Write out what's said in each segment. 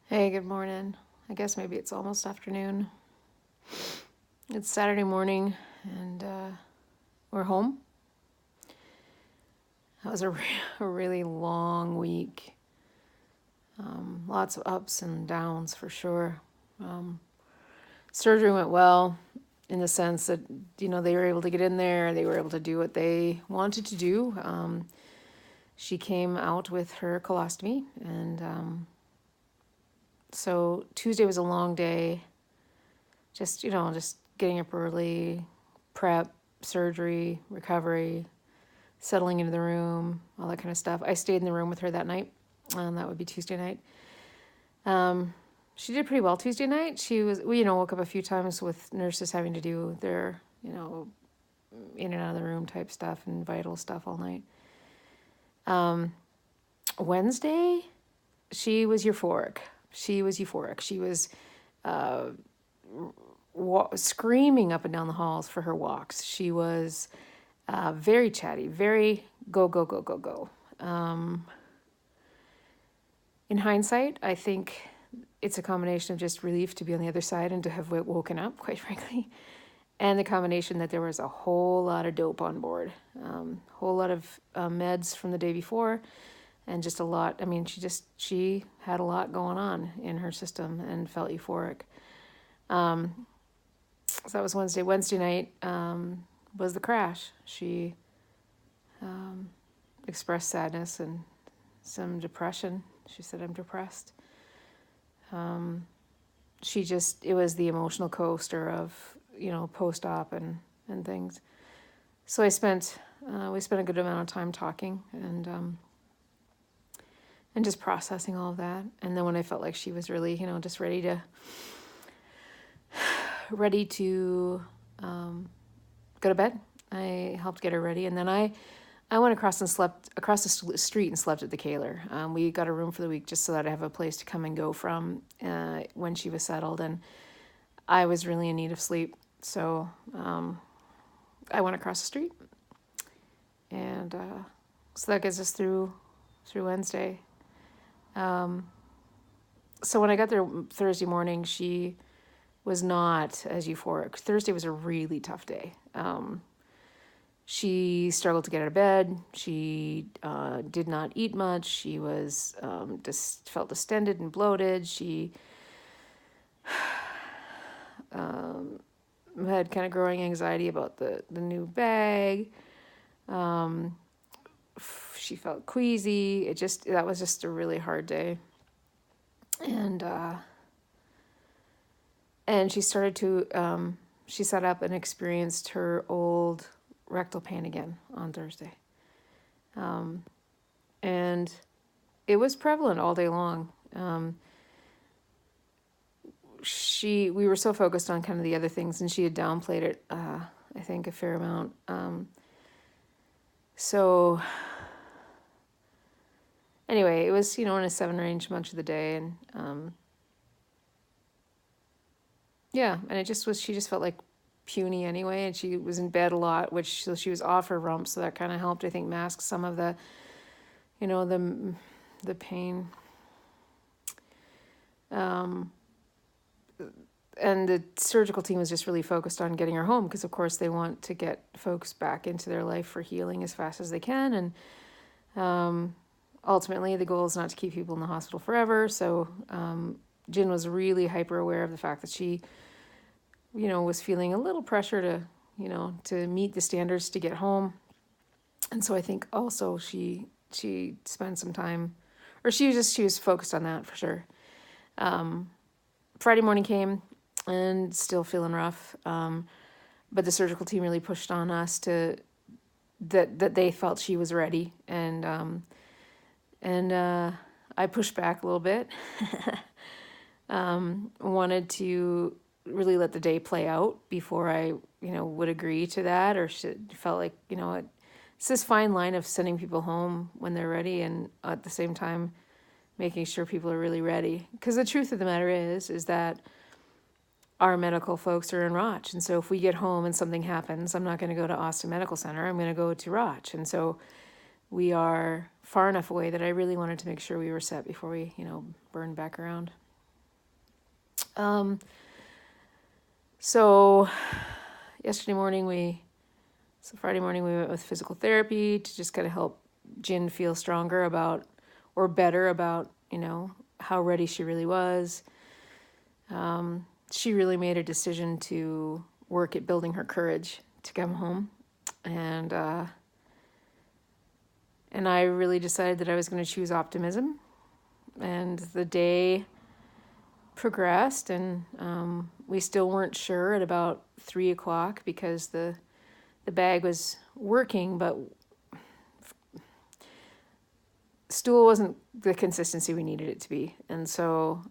Hey, good morning. I guess maybe it's almost afternoon. It's Saturday morning and we're home. That was a really long week. Lots of ups and downs for sure. Surgery went well in the sense that, they were able to get in there, they were able to do what they wanted to do. She came out with her colostomy, and so Tuesday was a long day. Just getting up early, prep, surgery, recovery, settling into the room, all that kind of stuff. I stayed in the room with her that night. That would be Tuesday night. She did pretty well Tuesday night. We woke up a few times with nurses having to do their, in and out of the room type stuff and vital stuff all night. Wednesday, she was euphoric. She was screaming up and down the halls for her walks. She was very chatty, very go, go, go, go, go. In hindsight, I think it's a combination of just relief to be on the other side and to have woken up, quite frankly, and the combination that there was a whole lot of dope on board, whole lot of meds from the day before, and just a lot. I mean, she had a lot going on in her system and felt euphoric. So that was Wednesday. Wednesday night was the crash. She expressed sadness and some depression. She said, "I'm depressed." It was the emotional coaster of, post-op and things. So we spent a good amount of time talking and just processing all of that. And then when I felt like she was really, just ready to go to bed, I helped get her ready. And then I went across the street and slept at the Kaler. We got a room for the week just so that I have a place to come and go from when she was settled. And I was really in need of sleep. So I went across the street. And so that gets us through Wednesday. So when I got there Thursday morning, she was not as euphoric. Thursday was a really tough day. She struggled to get out of bed. She did not eat much. She was just felt distended and bloated. She had kind of growing anxiety about the new bag. She felt queasy. That was just a really hard day. And she started to, she sat up and experienced her old rectal pain again on Thursday. And it was prevalent all day long. We were so focused on kind of the other things, and she had downplayed it, I think, a fair amount. So anyway, it was, in a 7 range much of the day. And yeah, and she just felt like puny anyway, and she was in bed a lot, so she was off her rump, so that kind of helped, I think, mask some of the, the pain. And the surgical team was just really focused on getting her home because, of course, they want to get folks back into their life for healing as fast as they can. And ultimately, the goal is not to keep people in the hospital forever. So Jen was really hyper aware of the fact that she, was feeling a little pressure to meet the standards to get home. And so I think also she spent some time, or she was focused on that for sure. Friday morning came and still feeling rough. But the surgical team really pushed on us that they felt she was ready. And I pushed back a little bit. Wanted to really let the day play out before I, would agree to that, or felt like, it's this fine line of sending people home when they're ready and at the same time making sure people are really ready. Because the truth of the matter is that our medical folks are in Roch. And so if we get home and something happens, I'm not going to go to Austin Medical Center. I'm going to go to Roch. And so we are far enough away that I really wanted to make sure we were set before we, burned back around. Um, so Friday morning we went with physical therapy to just kind of help Jin feel stronger about, or better about, how ready she really was. She really made a decision to work at building her courage to come home. And I really decided that I was going to choose optimism. And the day progressed, and we still weren't sure at about 3:00 because the bag was working, but stool wasn't the consistency we needed it to be. And so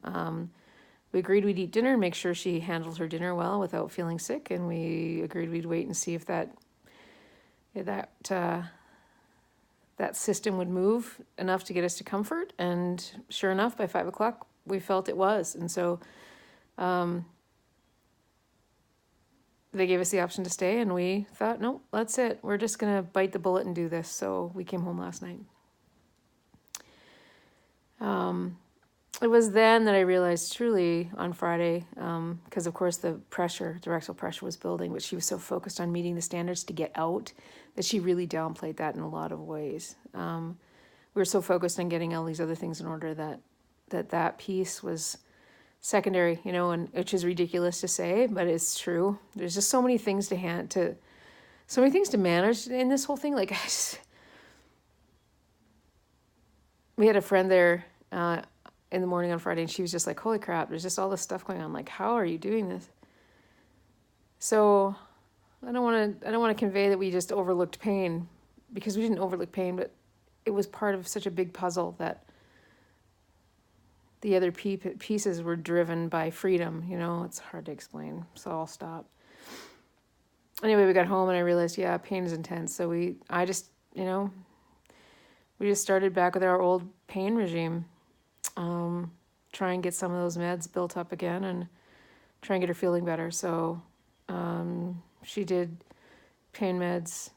we agreed we'd eat dinner and make sure she handled her dinner well without feeling sick. And we agreed we'd wait and see if that system would move enough to get us to comfort. And sure enough, by 5:00, we felt it was. And so they gave us the option to stay, and we thought, nope, that's it. We're just going to bite the bullet and do this. So we came home last night. It was then that I realized truly on Friday, because of course the rectal pressure was building, but she was so focused on meeting the standards to get out that she really downplayed that in a lot of ways. We were so focused on getting all these other things in order that piece was secondary, and which is ridiculous to say, but it's true. There's just so many things so many things to manage in this whole thing. Like, we had a friend there in the morning on Friday, and she was just like, holy crap, there's just all this stuff going on. Like, how are you doing this? So I don't want to convey that we just overlooked pain, because we didn't overlook pain, but it was part of such a big puzzle that the other pieces were driven by freedom. It's hard to explain, so I'll stop. Anyway, we got home and I realized, yeah, pain is intense. So we just started back with our old pain regime. Try and get some of those meds built up again and try and get her feeling better. So she did pain meds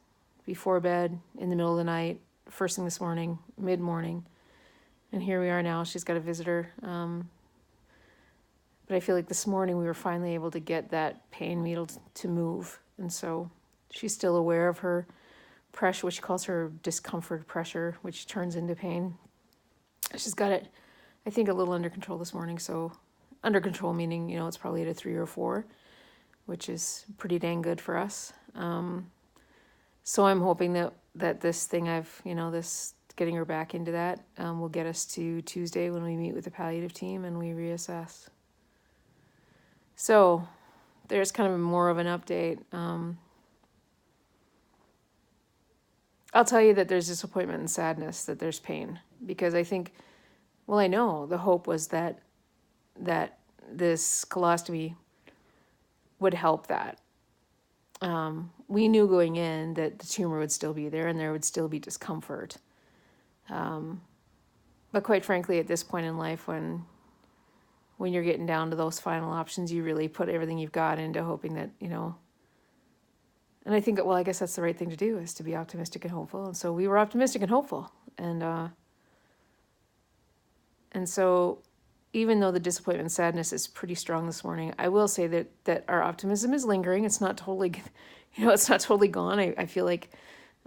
before bed, in the middle of the night, first thing this morning, mid-morning. And here we are now. She's got a visitor. But I feel like this morning we were finally able to get that pain needle to move. And so she's still aware of her pressure, which she calls her discomfort pressure, which turns into pain. She's got it, I think, a little under control this morning. So under control meaning, it's probably at a 3 or 4, which is pretty dang good for us. So I'm hoping that this thing this getting her back into that will get us to Tuesday when we meet with the palliative team and we reassess. So there's kind of more of an update. I'll tell you that there's disappointment and sadness, that there's pain, because I think, I know the hope was that this colostomy would help that. We knew going in that the tumor would still be there and there would still be discomfort. But quite frankly, at this point in life, when you're getting down to those final options, you really put everything you've got into hoping that, and I think, I guess that's the right thing to do, is to be optimistic and hopeful. And so we were optimistic and hopeful. And so even though the disappointment and sadness is pretty strong this morning, I will say that our optimism is lingering. It's not totally, it's not totally gone. I feel like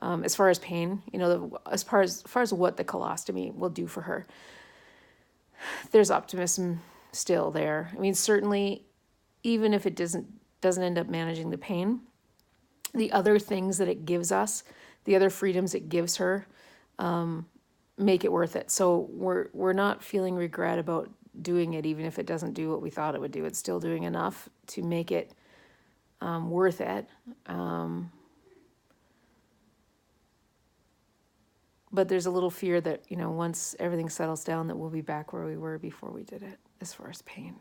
as far as pain, as far as what the colostomy will do for her, there's optimism still there. I mean, certainly, even if it doesn't end up managing the pain, the other things that it gives us, the other freedoms it gives her, make it worth it. So we're not feeling regret about doing it, even if it doesn't do what we thought it would do. It's still doing enough to make it worth it. But there's a little fear that, once everything settles down, that we'll be back where we were before we did it, as far as pain.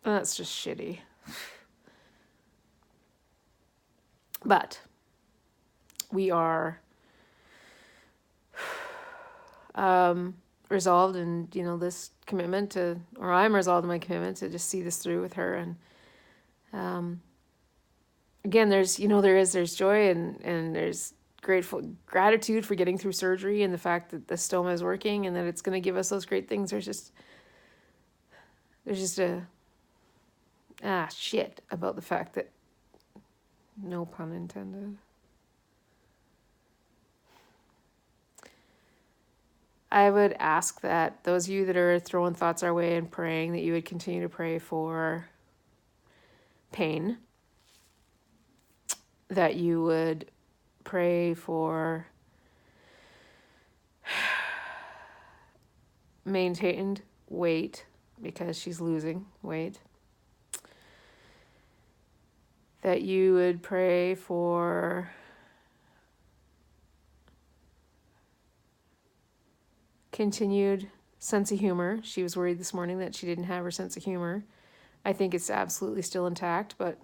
That's just shitty. But we are resolved in, this commitment to, or I'm resolved in my commitment to just see this through with her. Again, there's joy and there's gratitude for getting through surgery and the fact that the stoma is working and that it's going to give us those great things. There's just a shit about the fact that, no pun intended, I would ask that those of you that are throwing thoughts our way and praying, that you would continue to pray for pain, that you would pray for maintained weight because she's losing weight, that you would pray for continued sense of humor. She was worried this morning that she didn't have her sense of humor. I think it's absolutely still intact, but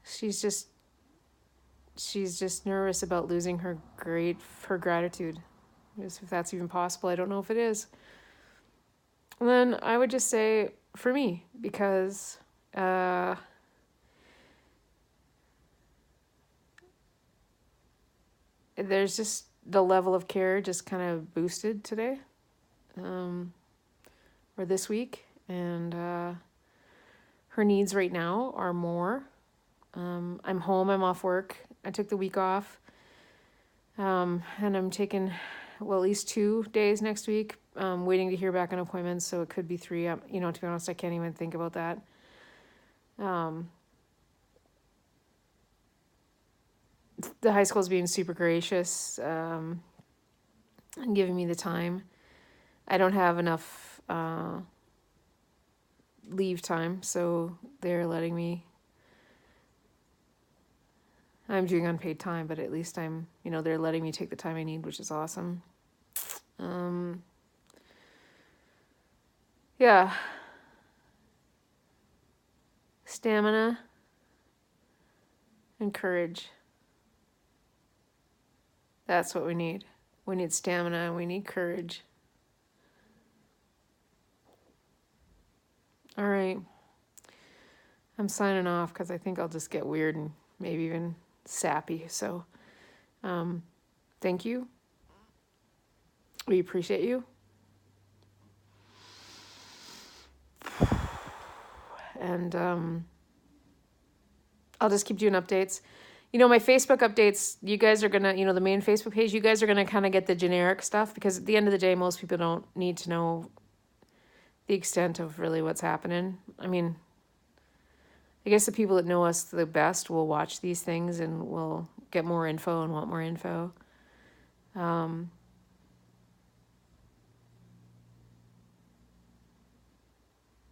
she's just nervous about losing her gratitude, if that's even possible. I don't know if it is. And then I would just say, for me, because there's just the level of care just kind of boosted today, or this week, and her needs right now are more. I'm home, I'm off work. I took the week off, and I'm taking, at least 2 days next week. Waiting to hear back on appointments, so it could be 3. To be honest, I can't even think about that. The high school's being super gracious, and giving me the time. I don't have enough leave time, so they're letting me. I'm doing unpaid time, but at least they're letting me take the time I need, which is awesome. Yeah. Stamina and courage. That's what we need. We need stamina and we need courage. All right. I'm signing off because I think I'll just get weird and maybe even sappy. So, thank you. We appreciate you. And I'll just keep doing updates. My Facebook updates, you guys are going to, the main Facebook page, you guys are going to kind of get the generic stuff, because at the end of the day, most people don't need to know the extent of really what's happening. I mean, I guess the people that know us the best will watch these things and will get more info and want more info.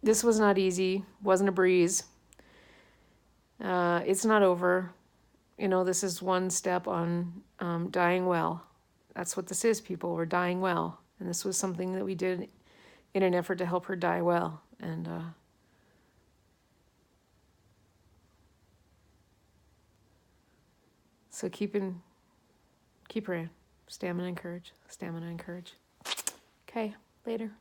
This was not easy, wasn't a breeze. It's not over. This is one step on dying well. That's what this is, people. We're dying well. And this was something that we did in an effort to help her die well. And so keep praying. Stamina and courage. Stamina and courage. Okay, later.